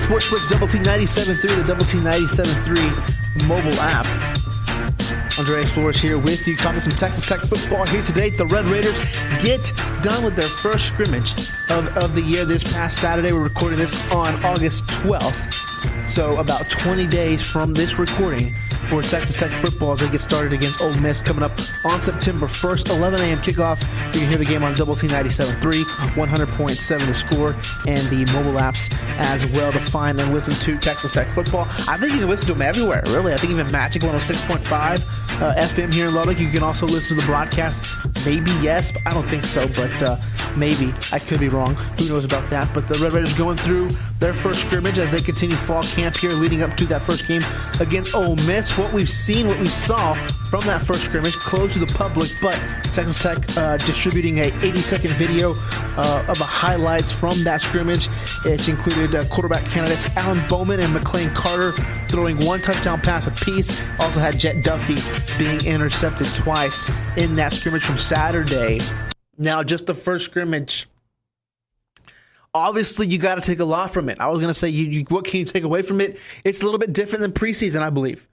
Sportsbook's Double T 97.3, the Double T 97.3 mobile app. Andreas Flores here with you, talking some Texas Tech football here today. The Red Raiders get done with their first scrimmage of the year this past Saturday. We're recording this on August 12th, so about 20 days from this recording for Texas Tech football as they get started against Ole Miss coming up on September 1st, 11 a.m. kickoff. You can hear the game on Double T 97.3, 100.7 the score, and the mobile apps as well to find and listen to Texas Tech football. I think you can listen to them everywhere, really. I think even Magic 106.5 FM here in Lubbock. You can also listen to the broadcast. Maybe yes, but I don't think so, but maybe. I could be wrong. Who knows about that? But the Red Raiders going through their first scrimmage as they continue fall camp here leading up to that first game against Ole Miss. What we've seen, what we saw from that first scrimmage, closed to the public, but Texas Tech distributing a 80-second video of the highlights from that scrimmage. It included quarterback candidates Alan Bowman and McLean Carter throwing one touchdown pass apiece. Also had Jet Duffy being intercepted twice in that scrimmage from Saturday. Now, just the first scrimmage. Obviously, you got to take a lot from it. I was going to say, what can you take away from it? It's a little bit different than preseason, I believe.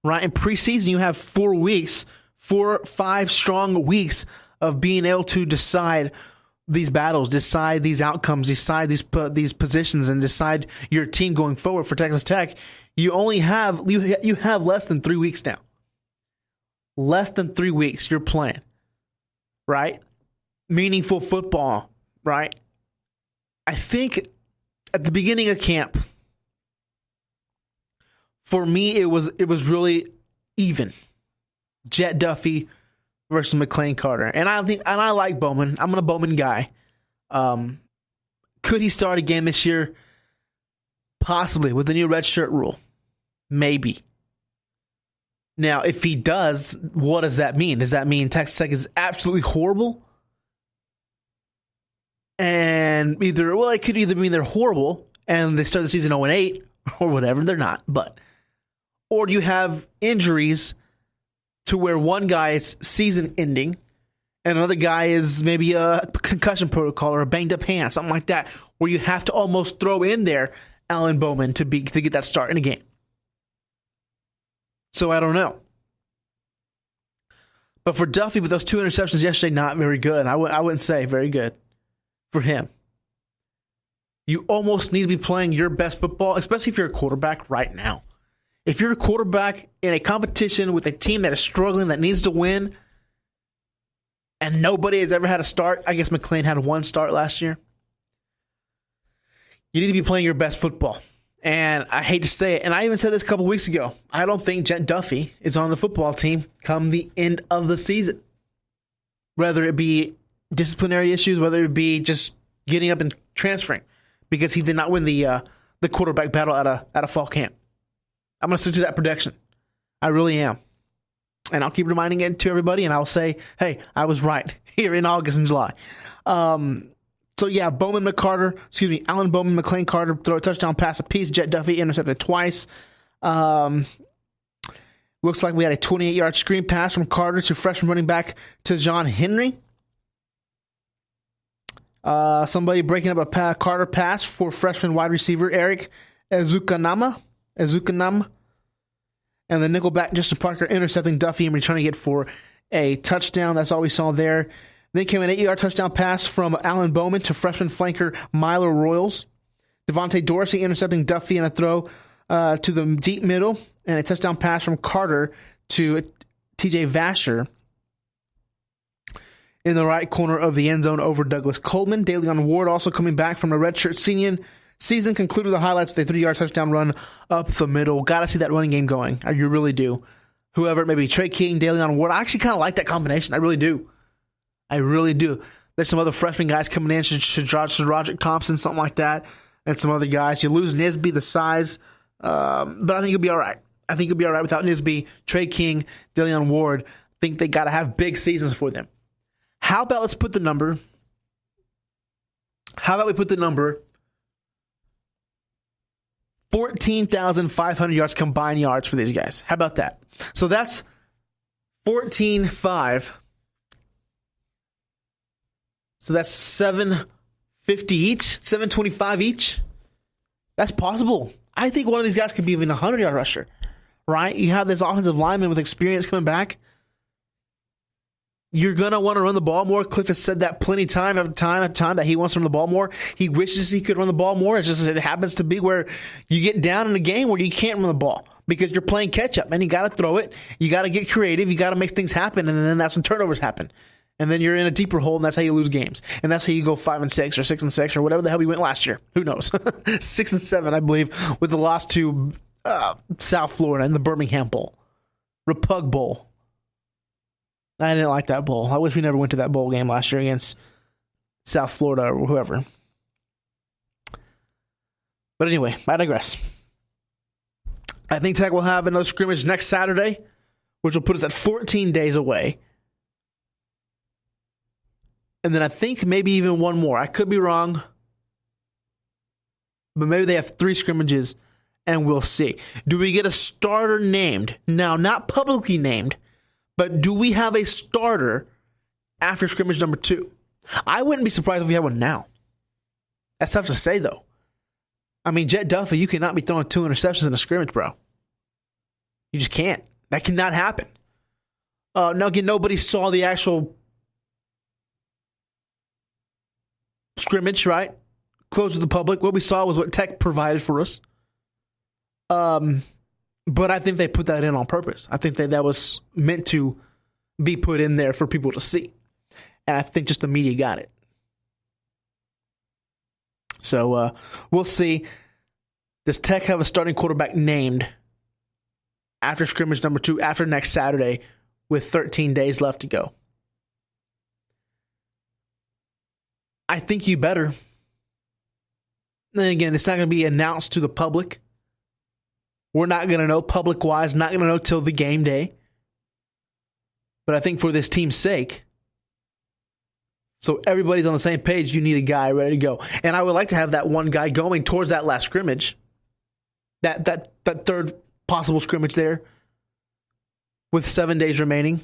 Right? In preseason, you have 4 weeks, 4 or 5 strong weeks of being able to decide these battles, decide these outcomes, decide these positions, and decide your team going forward. For Texas Tech, you only have you have less than 3 weeks now. Less than 3 weeks you're playing, right? Meaningful football, right? I think at the beginning of camp, for me, it was really even. Jet Duffy versus McLean Carter. And I like Bowman. I'm a Bowman guy. Could he start again this year? Possibly, with the new redshirt rule. Maybe. Now, if he does, what does that mean? Does that mean Texas Tech is absolutely horrible? And it could either mean they're horrible and they start the season 0-8 or whatever. They're not, but. Or you have injuries to where one guy is season ending and another guy is maybe a concussion protocol or a banged up hand, something like that, where you have to almost throw in there Alan Bowman to get that start in a game. So I don't know. But for Duffy, with those 2 interceptions yesterday, not very good. I wouldn't say very good for him. You almost need to be playing your best football, especially if you're a quarterback right now. If you're a quarterback in a competition with a team that is struggling, that needs to win, and nobody has ever had a start, I guess McLean had 1 start last year, you need to be playing your best football. And I hate to say it, and I even said this a couple weeks ago, I don't think Jet Duffy is on the football team come the end of the season. Whether it be disciplinary issues, whether it be just getting up and transferring, because he did not win the quarterback battle at a fall camp. I'm going to stick to that prediction. I really am. And I'll keep reminding it to everybody, and I'll say, hey, I was right here in August and July. So, yeah, Alan Bowman, McLean Carter throw a touchdown pass apiece. Jet Duffy intercepted twice. Looks like we had a 28-yard screen pass from Carter to freshman running back to John Henry. Somebody breaking up a Carter pass for freshman wide receiver Eric Ezukanam. And the nickelback Justin Parker intercepting Duffy and returning it for a touchdown. That's all we saw there. Then came an 8-yard touchdown pass from Alan Bowman to freshman flanker Milo Royals. Devontae Dorsey intercepting Duffy in a throw to the deep middle. And a touchdown pass from Carter to TJ Vasher in the right corner of the end zone over Douglas Coleman. DeLeon Ward also coming back from a redshirt season concluded the highlights with a 3-yard touchdown run up the middle. Got to see that running game going. You really do. Whoever, maybe Trey King, DeLeon Ward. I actually kind of like that combination. I really do. There's some other freshman guys coming in, Roderick Thompson, something like that, and some other guys. You lose Nisby, the size, but I think you'll be all right. I think you'll be all right without Nisby, Trey King, DeLeon Ward. I think they got to have big seasons for them. How about let's put the number? How about we put the number 14,500 yards combined yards for these guys. How about that? So that's 14.5. So that's 750 each, 725 each. That's possible. I think one of these guys could be even a 100-yard rusher, right? You have this offensive lineman with experience coming back. You're going to want to run the ball more. Cliff has said that plenty time after time that he wants to run the ball more. He wishes he could run the ball more. It's just it happens to be where you get down in a game where you can't run the ball because you're playing catch-up, and you got to throw it. You got to get creative. You got to make things happen, and then that's when turnovers happen. And then you're in a deeper hole, and that's how you lose games. And that's how you go 5-6 or 6-6 or whatever the hell we went last year. Who knows? 6-7, I believe, with the loss to South Florida in the Birmingham Bowl. Repug Bowl. I didn't like that bowl. I wish we never went to that bowl game last year against South Florida or whoever. But anyway, I digress. I think Tech will have another scrimmage next Saturday, which will put us at 14 days away. And then I think maybe even one more. I could be wrong. But maybe they have 3 scrimmages, and we'll see. Do we get a starter named? Now, not publicly named, but do we have a starter after scrimmage number 2? I wouldn't be surprised if we had one now. That's tough to say, though. I mean, Jet Duffy, you cannot be throwing 2 interceptions in a scrimmage, bro. You just can't. That cannot happen. Now, again, nobody saw the actual scrimmage, right? Closed to the public. What we saw was what Tech provided for us. But I think they put that in on purpose. I think that was meant to be put in there for people to see. And I think just the media got it. So we'll see. Does Tech have a starting quarterback named after scrimmage number 2, after next Saturday, with 13 days left to go? I think you better. And again, it's not going to be announced to the public. We're not going to know public-wise, not going to know till the game day. But I think for this team's sake, so everybody's on the same page, you need a guy ready to go. And I would like to have that one guy going towards that last scrimmage, that third possible scrimmage there, with 7 days remaining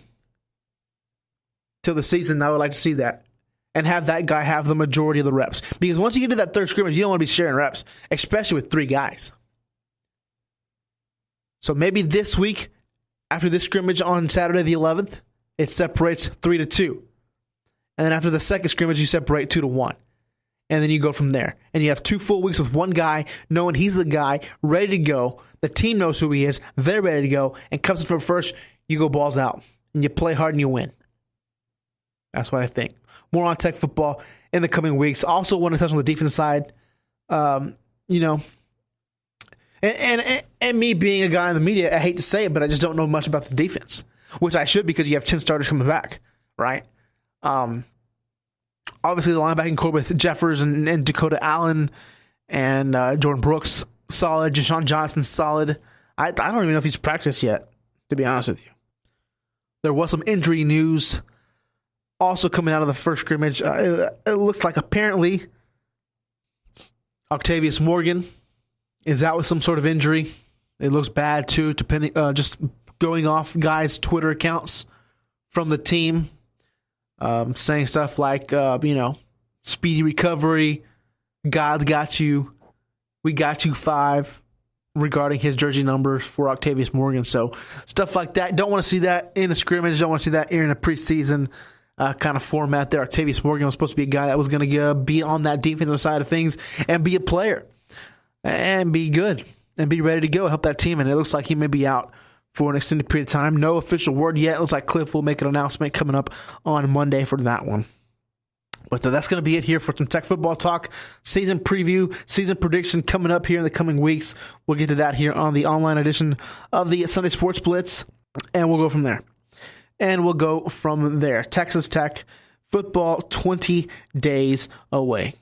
till the season. I would like to see that. And have that guy have the majority of the reps. Because once you get to that third scrimmage, you don't want to be sharing reps, especially with 3 guys. So maybe this week, after this scrimmage on Saturday the 11th, it separates 3-2. And then after the second scrimmage, you separate 2-1. And then you go from there. And you have 2 full weeks with one guy, knowing he's the guy, ready to go. The team knows who he is. They're ready to go. And comes up first, you go balls out. And you play hard and you win. That's what I think. More on Tech football in the coming weeks. Also want to touch on the defense side. And me being a guy in the media, I hate to say it, but I just don't know much about the defense, which I should because you have 10 starters coming back, right? Obviously, the linebacking core with Jeffers and Dakota Allen and Jordan Brooks, solid. Jashawn Johnson, solid. I don't even know if he's practiced yet, to be honest with you. There was some injury news also coming out of the first scrimmage. It looks like apparently Octavius Morgan is out with some sort of injury. It looks bad too, depending just going off guys' Twitter accounts from the team, saying stuff like, speedy recovery, God's got you, we got you 5, regarding his jersey numbers for Octavius Morgan. So stuff like that. Don't want to see that in a scrimmage. Don't want to see that in a preseason kind of format there. Octavius Morgan was supposed to be a guy that was going to be on that defensive side of things and be a player and be good and be ready to go, help that team. And it looks like he may be out for an extended period of time. No official word yet. It looks like Cliff will make an announcement coming up on Monday for that one. But that's going to be it here for some Tech football talk. Season preview, season prediction coming up here in the coming weeks. We'll get to that here on the online edition of the Sunday Sports Blitz, and we'll go from there. Texas Tech football 20 days away.